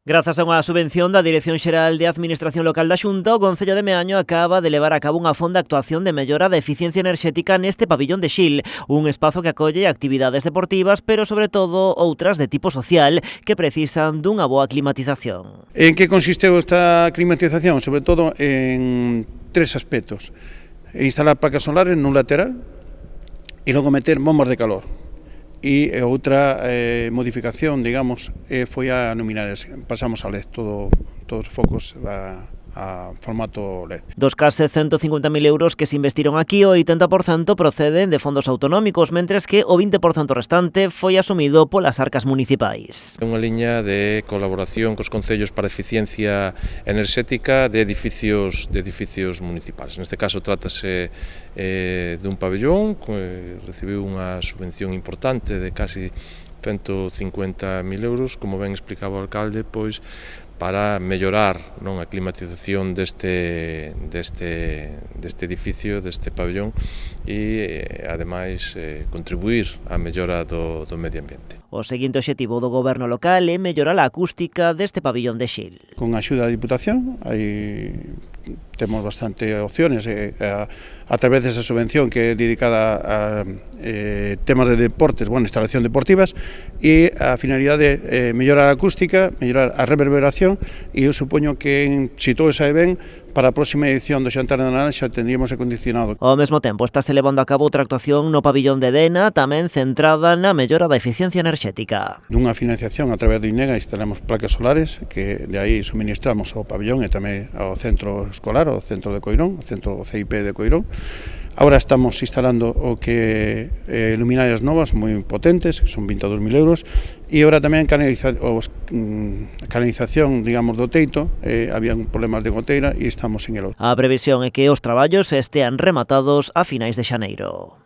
Grazas a unha subvención da Dirección Xeral de Administración Local da Xunta, o Concello de Meaño acaba de levar a cabo unha fonda actuación de mellora da eficiencia enerxética neste pabillón de Xil, un espazo que acolle actividades deportivas, pero sobre todo outras de tipo social que precisan dunha boa climatización. En que consisteu esta climatización? Sobre todo en tres aspectos: instalar placas solares nun lateral e logo meter bombas de calor. E outra modificación, digamos, foi a luminarias. Pasamos a LED, todos os focos a formato LED. Dos case 150.000 euros que se investiron aquí, o 80% proceden de fondos autonómicos, mentres que o 20% restante foi asumido polas arcas municipais. É unha liña de colaboración cos concellos para eficiencia enerxética de edificios municipais. Neste caso trátase dun pabellón que recibiu unha subvención importante de casi 150.000 euros, como ben explicaba o alcalde, pois para mellorar a climatización deste edificio, deste pabellón, e ademais contribuir á mellora do medio ambiente. O seguinte obxectivo do goberno local é mellorar a acústica deste pabillón de Xil. Con a axuda da Diputación temos bastante opciones a través desa subvención que é dedicada a temas de deportes, instalación deportivas, e a finalidade de mellorar a acústica, mellorar a reverberación, e eu supoño que se todo sae ben, para a próxima edición do Xantar de Nadal xa tendríamos acondicionado. Ao mesmo tempo, estáse levando a cabo outra actuación no pabillón de Dena, tamén centrada na mellora da eficiencia enerxética. Nunha financiación a través do INEGA instalamos placas solares que de aí suministramos ao pabillón e tamén ao centro escolar, ao centro de Coirón, ao centro CIP de Coirón. Agora estamos instalando o que luminarias novas moi potentes, que son 22.000 euros, e agora tamén canalización, digamos, do teito. Había problemas de goteira e estamos en el. A previsión é que os traballos estean rematados a finais de xaneiro.